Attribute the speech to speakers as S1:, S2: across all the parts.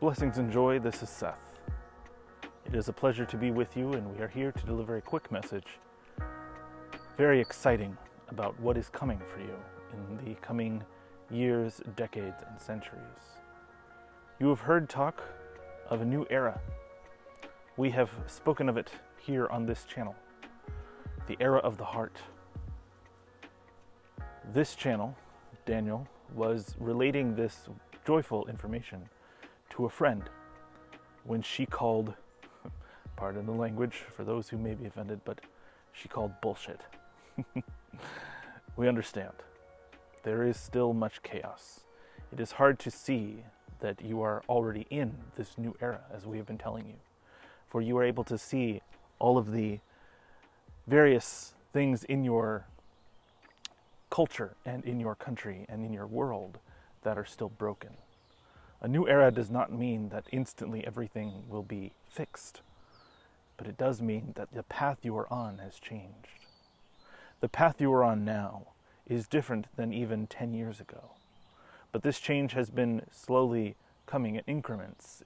S1: Blessings and joy, this is Seth. It is a pleasure to be with you, and we are here to deliver a quick message, very exciting about what is coming for you in the coming years, decades, and centuries. You have heard talk of a new era. We have spoken of it here on this channel, the era of the heart. This channel, Daniel, was relating this joyful information to a friend when she called, pardon the language for those who may be offended, but she called bullshit. We understand. There is still much chaos. It is hard to see that you are already in this new era, as we have been telling you. For you are able to see all of the various things in your culture and in your country and in your world that are still broken. A new era does not mean that instantly everything will be fixed, but it does mean that the path you are on has changed. The path you are on now is different than even 10 years ago, but this change has been slowly coming in increments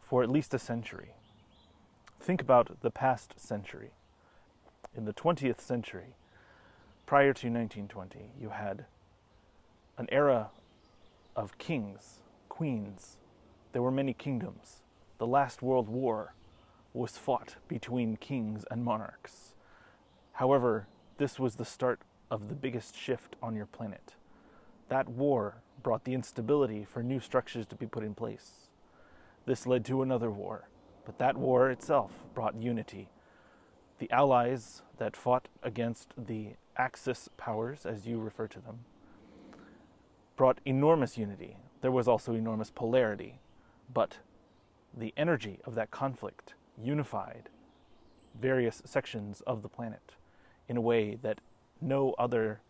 S1: for at least a century. Think about the past century. In the 20th century, prior to 1920, you had an era of kings, queens. There were many kingdoms. The last World War was fought between kings and monarchs. However, this was the start of the biggest shift on your planet. That war brought the instability for new structures to be put in place. This led to another war, but that war itself brought unity. The allies that fought against the Axis powers, as you refer to them, brought enormous unity. There was also enormous polarity, but the energy of that conflict unified various sections of the planet in a way that no other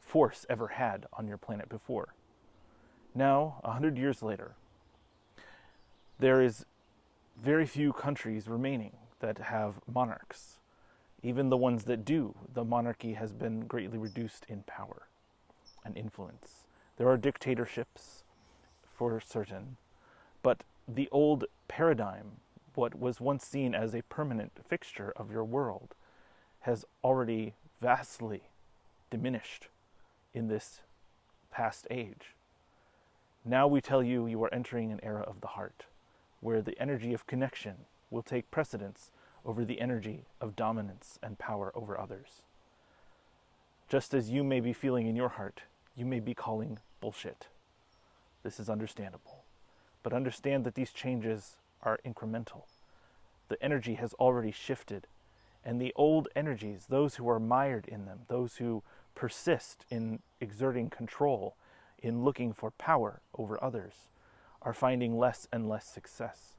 S1: force ever had on your planet before. Now, 100 years later, there is very few countries remaining that have monarchs. Even the ones that do, the monarchy has been greatly reduced in power and influence. There are dictatorships, for certain, but the old paradigm, what was once seen as a permanent fixture of your world, has already vastly diminished in this past age. Now we tell you, you are entering an era of the heart, where the energy of connection will take precedence over the energy of dominance and power over others. Just as you may be feeling in your heart, you may be calling bullshit. This is understandable. But understand that these changes are incremental. The energy has already shifted, and the old energies, those who are mired in them, those who persist in exerting control, in looking for power over others, are finding less and less success.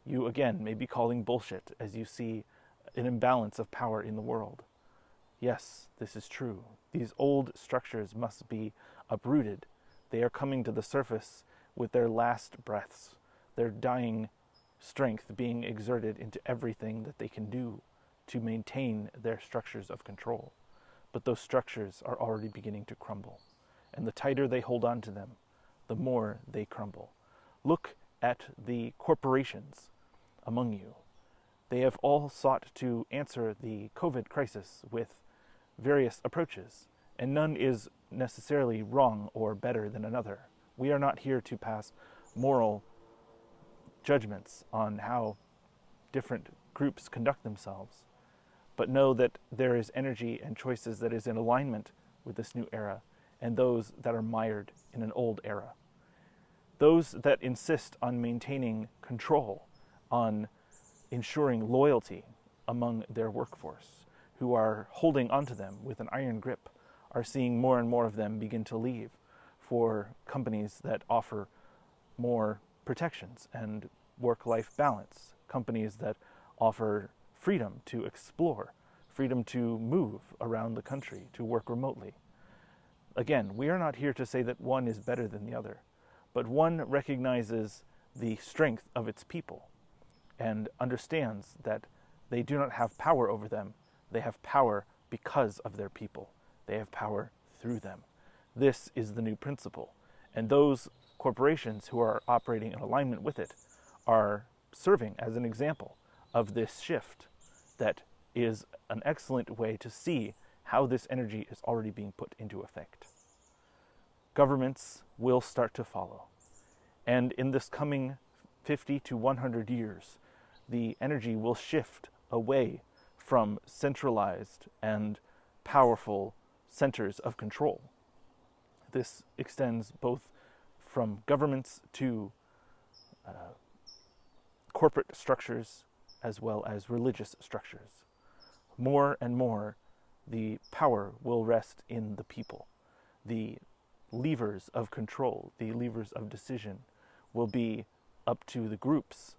S1: You, again, may be calling bullshit as you see an imbalance of power in the world. Yes, this is true. These old structures must be uprooted. They are coming to the surface with their last breaths, their dying strength being exerted into everything that they can do to maintain their structures of control. But those structures are already beginning to crumble, and the tighter they hold on to them, the more they crumble. Look at the corporations among you. They have all sought to answer the COVID crisis with various approaches, and none is necessarily wrong or better than another. We are not here to pass moral judgments on how different groups conduct themselves, but know that there is energy and choices that is in alignment with this new era, and those that are mired in an old era. Those that insist on maintaining control, on ensuring loyalty among their workforce, who are holding onto them with an iron grip, are seeing more and more of them begin to leave for companies that offer more protections and work-life balance, companies that offer freedom to explore, freedom to move around the country, to work remotely. Again, we are not here to say that one is better than the other, but one recognizes the strength of its people and understands that they do not have power over them. They have power because of their people. They have power through them. This is the new principle. And those corporations who are operating in alignment with it are serving as an example of this shift that is an excellent way to see how this energy is already being put into effect. Governments will start to follow. And in this coming 50 to 100 years, the energy will shift away from centralized and powerful centers of control. This extends both from governments to corporate structures as well as religious structures. More and more, the power will rest in the people. The levers of control, the levers of decision, will be up to the groups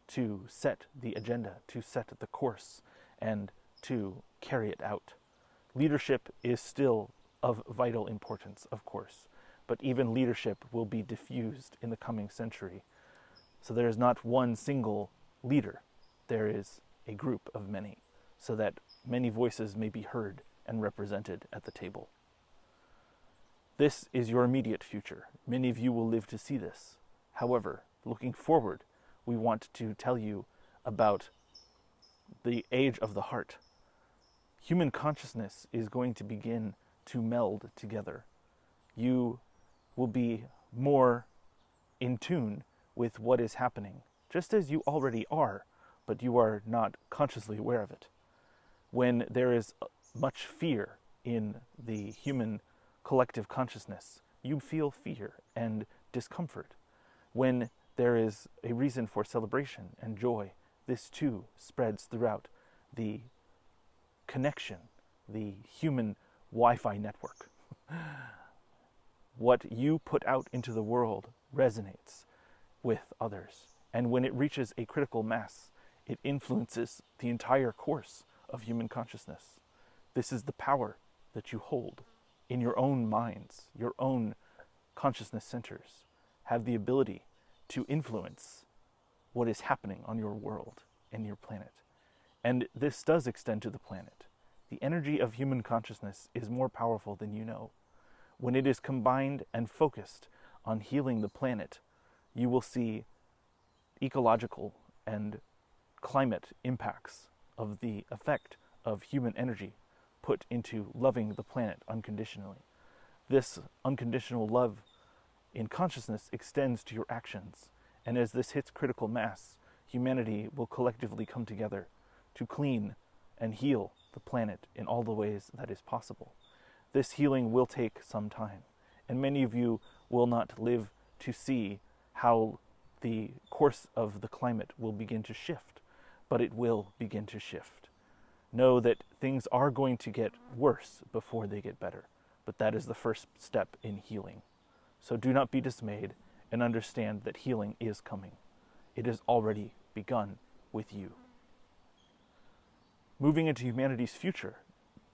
S1: to set the agenda, to set the course, and to carry it out. Leadership is still of vital importance, of course, but even leadership will be diffused in the coming century. So there is not one single leader, there is a group of many, so that many voices may be heard and represented at the table. This is your immediate future. Many of you will live to see this. However, looking forward, we want to tell you about the age of the heart. Human consciousness is going to begin to meld together. You will be more in tune with what is happening, just as you already are, but you are not consciously aware of it. When there is much fear in the human collective consciousness, you feel fear and discomfort. When there is a reason for celebration and joy, this too spreads throughout the connection, the human Wi-Fi network. What you put out into the world resonates with others. And when it reaches a critical mass, it influences the entire course of human consciousness. This is the power that you hold in your own minds, your own consciousness centers, have the ability to influence what is happening on your world and your planet. And this does extend to the planet. The energy of human consciousness is more powerful than you know. When it is combined and focused on healing the planet, you will see ecological and climate impacts of the effect of human energy put into loving the planet unconditionally. This unconditional love in consciousness extends to your actions, and as this hits critical mass, humanity will collectively come together to clean and heal the planet in all the ways that is possible. This healing will take some time, and many of you will not live to see how the course of the climate will begin to shift, but it will begin to shift. Know that things are going to get worse before they get better, but that is the first step in healing. So do not be dismayed and understand that healing is coming. It has already begun with you. Moving into humanity's future,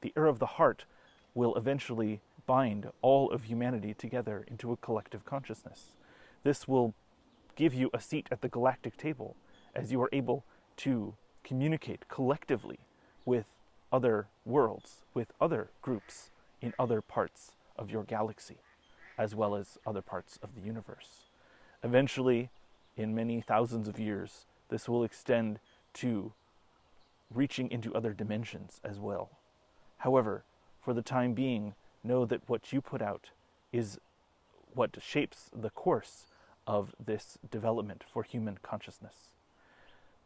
S1: the era of the heart will eventually bind all of humanity together into a collective consciousness. This will give you a seat at the galactic table as you are able to communicate collectively with other worlds, with other groups in other parts of your galaxy, as well as other parts of the universe. Eventually, in many thousands of years, this will extend to reaching into other dimensions as well. However, for the time being, know that what you put out is what shapes the course of this development for human consciousness.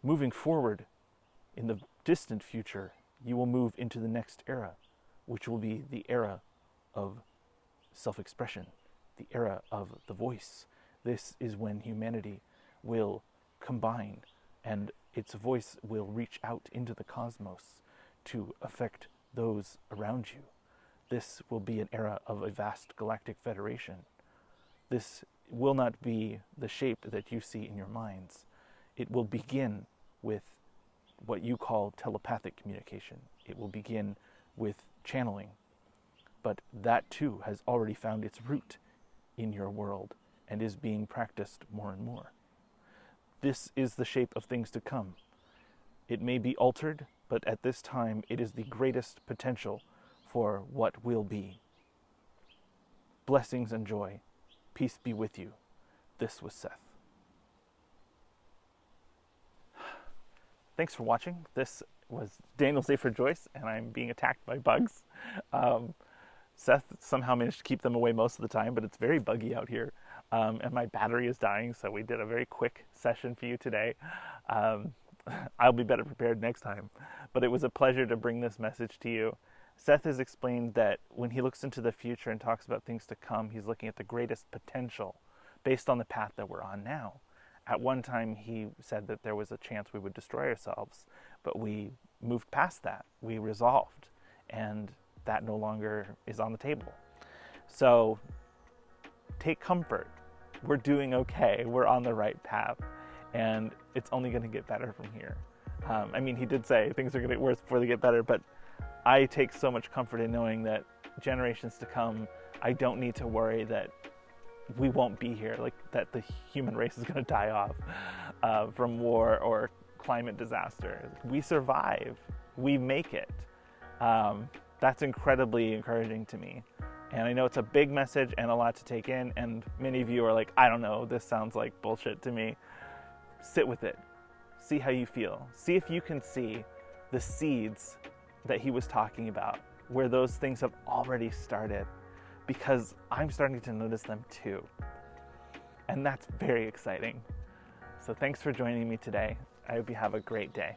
S1: Moving forward, in the distant future, you will move into the next era, which will be the era of self-expression, the era of the voice. This is when humanity will combine and its voice will reach out into the cosmos to affect those around you. This will be an era of a vast galactic federation. This will not be the shape that you see in your minds. It will begin with what you call telepathic communication. It will begin with channeling. But that too has already found its root in your world and is being practiced more and more. This is the shape of things to come. It may be altered, but at this time it is the greatest potential for what will be. Blessings and joy. Peace be with you. This was Seth. Thanks for watching. This was Daniel's Day for Joyce, and I'm being attacked by bugs. Seth somehow managed to keep them away most of the time, but it's very buggy out here. And my battery is dying, so we did a very quick session for you today. I'll be better prepared next time. But it was a pleasure to bring this message to you. Seth has explained that when he looks into the future and talks about things to come, he's looking at the greatest potential based on the path that we're on now. At one time, he said that there was a chance we would destroy ourselves, but we moved past that. We resolved, and that no longer is on the table. So take comfort. We're doing okay. We're on the right path, and it's only going to get better from here. He did say things are going to get worse before they get better, but I take so much comfort in knowing that generations to come, I don't need to worry that we won't be here, like that the human race is going to die off from war or climate disaster. We survive. We make it. That's incredibly encouraging to me. And I know it's a big message and a lot to take in, and many of you are like, I don't know, this sounds like bullshit to me. Sit with it. See how you feel. See if you can see the seeds that he was talking about, where those things have already started, because I'm starting to notice them too. And that's very exciting. So thanks for joining me today. I hope you have a great day.